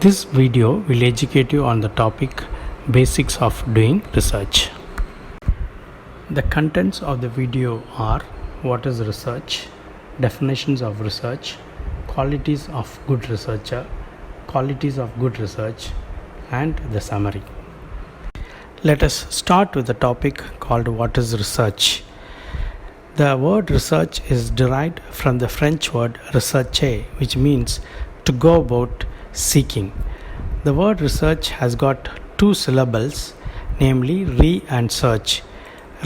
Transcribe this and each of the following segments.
This video will educate you on the topic Basics of Doing Research. The contents of the video are: what is research, definitions of research, qualities of good researcher, qualities of good research, and the summary. Let us start with the topic called what is research. The word research is derived from the French word rechercher, which means to go about seeking. The word research has got two syllables, namely re and search.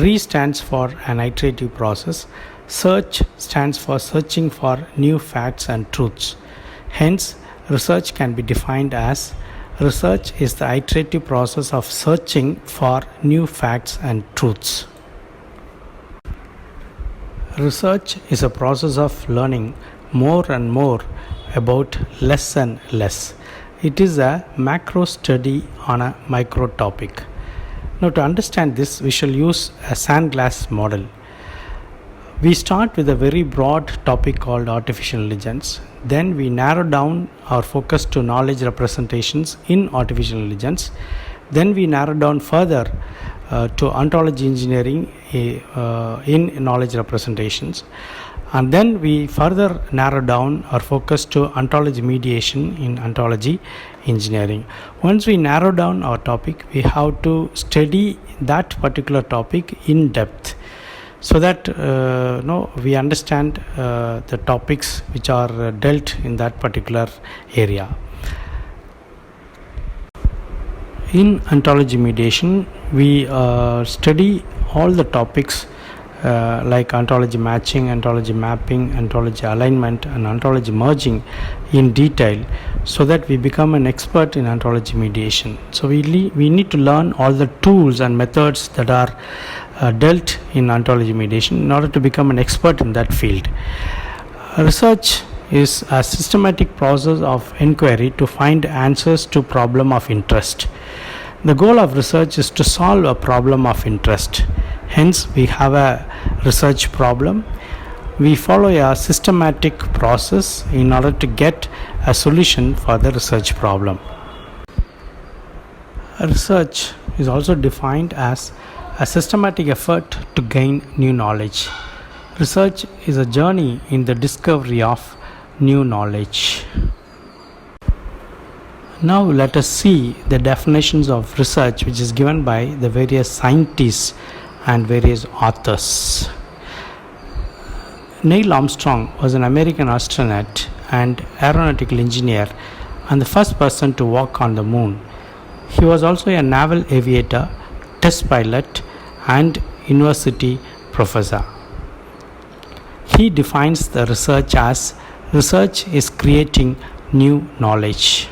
Re stands for an iterative process. Search stands for searching for new facts and truths. Hence, research can be defined as: research is the iterative process of searching for new facts and truths. Research is a process of learning more and more about less and less. It is a macro study on a micro topic. Now, to understand this, we shall use a sand glass model. We start with a very broad topic called artificial intelligence. Then we narrow down our focus to knowledge representations in artificial intelligence. Then we narrow down further to ontology engineering in knowledge representations. And then we further narrow down our focus to ontology mediation in ontology engineering. Once we narrow down our topic, we have to study that particular topic in depth, so that we understand the topics which are dealt in that particular area. In ontology mediation, we study all the topics like ontology matching, ontology mapping, ontology alignment, and ontology merging in detail, so that we become an expert in ontology mediation. So we need to learn all the tools and methods that are dealt in ontology mediation in order to become an expert in that field. Research is a systematic process of inquiry to find answers to problem of interest. The goal of research is to solve a problem of interest. Hence, we have a research problem. We follow a systematic process in order to get a solution for the research problem. Research is also defined as a systematic effort to gain new knowledge. Research is a journey in the discovery of new knowledge. Now let us see the definitions of research which is given by the various scientists and various authors. Neil Armstrong was an American astronaut and aeronautical engineer and the first person to walk on the moon. He was also a naval aviator, test pilot, and university professor. He defines the research as: research is creating new knowledge.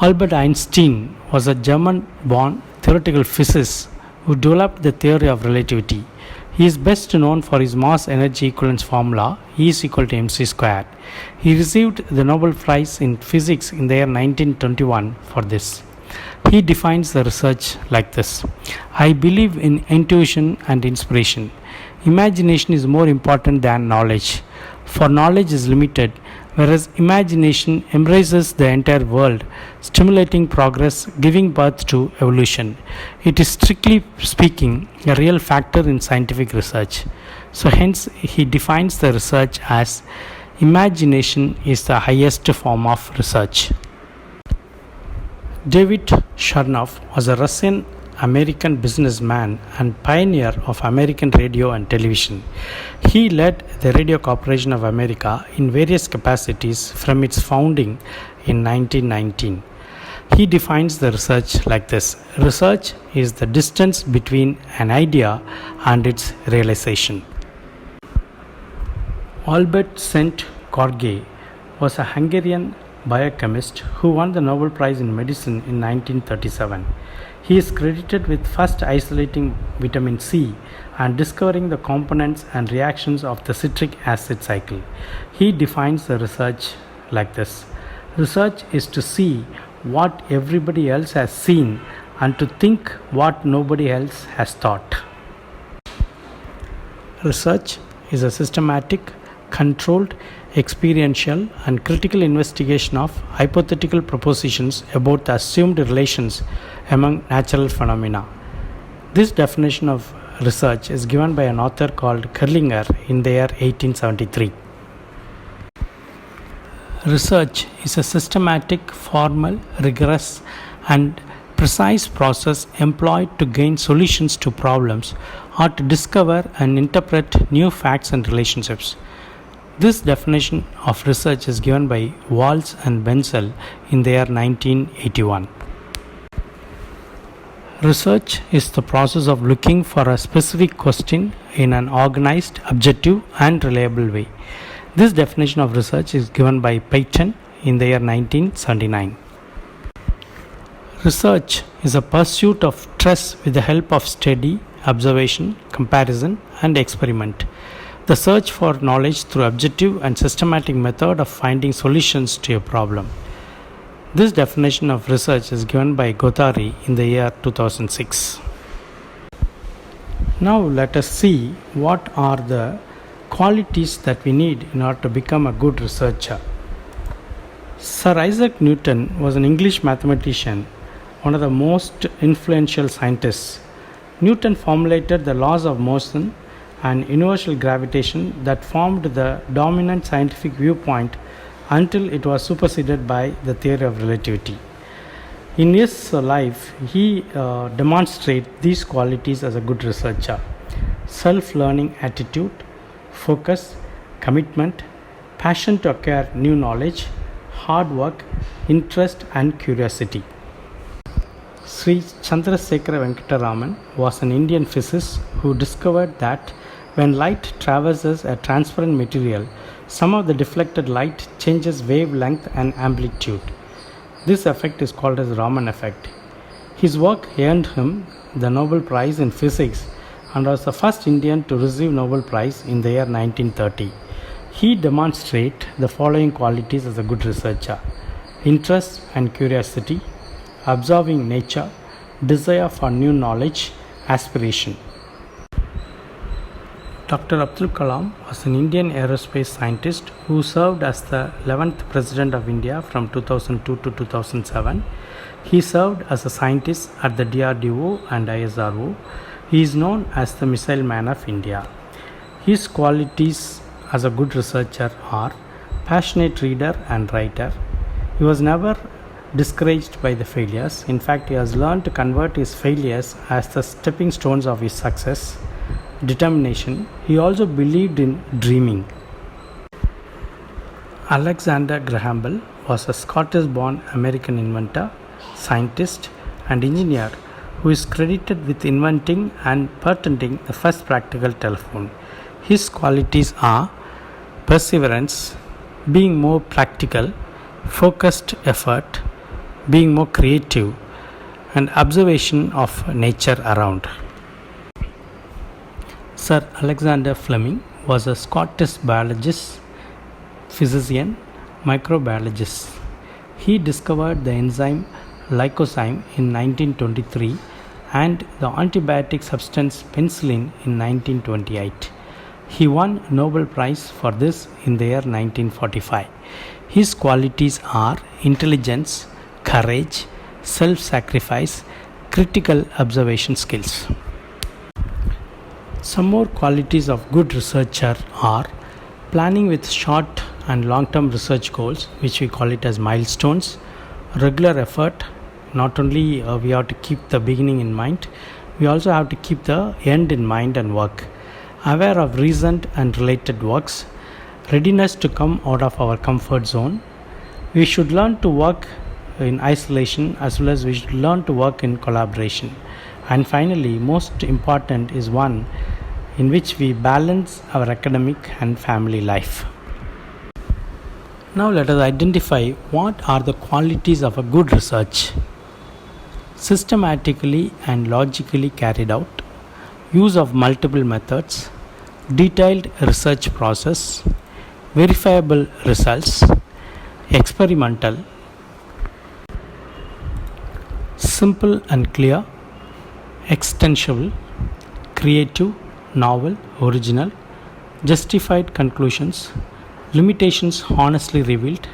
Albert Einstein was a German-born theoretical physicist who developed the theory of relativity. He is best known for his mass-energy equivalence formula, E is equal to mc squared. He received the Nobel Prize in Physics in the year 1921 for this. He defines the research like this: I believe in intuition and inspiration. Imagination is more important than knowledge, for knowledge is limited, whereas imagination embraces the entire world, stimulating progress, giving birth to evolution. It is, strictly speaking, a real factor in scientific research. So hence he defines the research as: imagination is the highest form of research. David Chernoff was a Russian American businessman and pioneer of American radio and television. He led the Radio Corporation of America in various capacities from its founding in 1919. He defines the research like this: research is the distance between an idea and its realization. Albert St. Gorgé was a Hungarian biochemist who won the Nobel Prize in Medicine in 1937. He is credited with first isolating vitamin C and discovering the components and reactions of the citric acid cycle. He defines the research like this: research is to see what everybody else has seen and to think what nobody else has thought. Research is a systematic, controlled, experiential, and critical investigation of hypothetical propositions about the assumed relations among natural phenomena. This definition of research is given by an author called Kerlinger in the year 1873. Research is a systematic, formal, rigorous, and precise process employed to gain solutions to problems or to discover and interpret new facts and relationships. This definition of research is given by Walls and Wenzel in the year 1981. Research is the process of looking for a specific question in an organized, objective, and reliable way. This definition of research is given by Peyton in the year 1979. Research is a pursuit of truth with the help of study, observation, comparison, and experiment. The search for knowledge through objective and systematic method of finding solutions to a problem. This definition of research is given by Guattari in the year 2006. Now let us see what are the qualities that we need in order to become a good researcher. Sir Isaac Newton was an English mathematician, one of the most influential scientists. Newton formulated the laws of motion and universal gravitation that formed the dominant scientific viewpoint until it was superseded by the theory of relativity. In his life, he demonstrated these qualities as a good researcher: self-learning attitude, focus, commitment, passion to acquire new knowledge, hard work, interest, and curiosity. Sri Chandrasekhara Venkataraman was an Indian physicist who discovered that when light traverses a transparent material, some of the deflected light changes wavelength and amplitude. This effect is called as Raman effect. His work earned him the Nobel Prize in Physics and was the first Indian to receive Nobel Prize in the year 1930. He demonstrated the following qualities as a good researcher: interest and curiosity, observing nature, desire for new knowledge, aspiration. Dr. Abdul Kalam was an Indian aerospace scientist who served as the 11th President of India from 2002 to 2007. He served as a scientist at the DRDO and ISRO. He is known as the Missile Man of India. His qualities as a good researcher are passionate reader and writer. He was never discouraged by the failures. In fact, he has learned to convert his failures as the stepping stones of his success. Determination. He also believed in dreaming. Alexander Graham Bell was a Scottish-born American inventor, scientist, and engineer who is credited with inventing and patenting the first practical telephone. His qualities are perseverance, being more practical, focused effort, being more creative, and observation of nature around. Sir Alexander Fleming was a Scottish biologist, physician, microbiologist. He discovered the enzyme lycosine in 1923 and the antibiotic substance penicillin in 1928. He won Nobel Prize for this in the year 1945. His qualities are intelligence, courage, self-sacrifice, critical observation skills. Some more qualities of good researcher are planning with short and long-term research goals, which we call it as milestones, regular effort. Not only we have to keep the beginning in mind, we also have to keep the end in mind and work. Aware of recent and related works, readiness to come out of our comfort zone. We should learn to work in isolation as well as we should learn to work in collaboration. And finally, most important is one in which we balance our academic and family life. Now let us identify what are the qualities of a good research. Systematically and logically carried out, use of multiple methods, detailed research process, verifiable results, experimental, simple and clear, extensible, creative, novel, original, justified conclusions, limitations honestly revealed,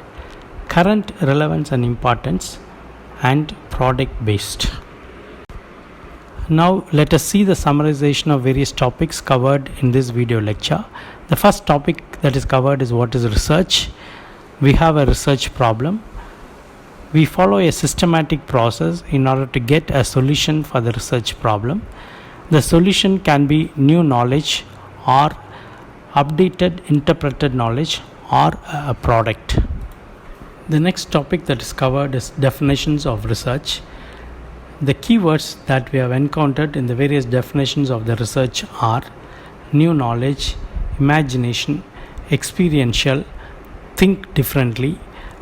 current relevance and importance, and product based. Now let us see the summarization of various topics covered in this video lecture. The first topic that is covered is what is research. We have a research problem. We follow a systematic process in order to get a solution for the research problem. The solution can be new knowledge or updated interpreted knowledge or a product. The next topic that is covered is definitions of research. The keywords that we have encountered in the various definitions of the research are new knowledge, imagination, experiential, think differently,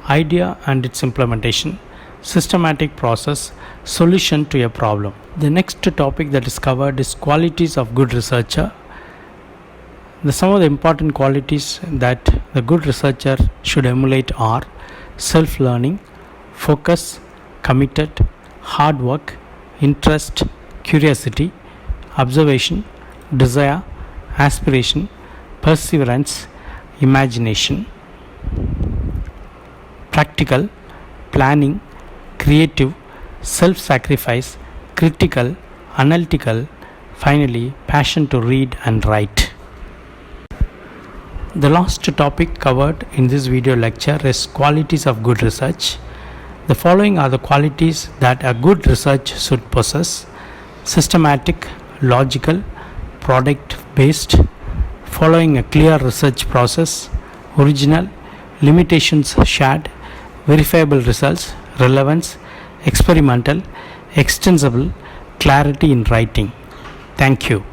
idea and its implementation, systematic process, solution to a problem. The next topic that is covered is qualities of good researcher. Some of the important qualities that the good researcher should emulate are self-learning, focus, committed, hard work, interest, curiosity, observation, desire, aspiration, perseverance, imagination. Practical, planning, creative, self-sacrifice, critical, analytical, finally passion to read and write. The last topic covered in this video lecture is qualities of good research. The following are the qualities that a good research should possess: systematic, logical, product based, following a clear research process, original, limitations shared, verifiable results, relevance, experimental, extensible, clarity in writing. Thank you.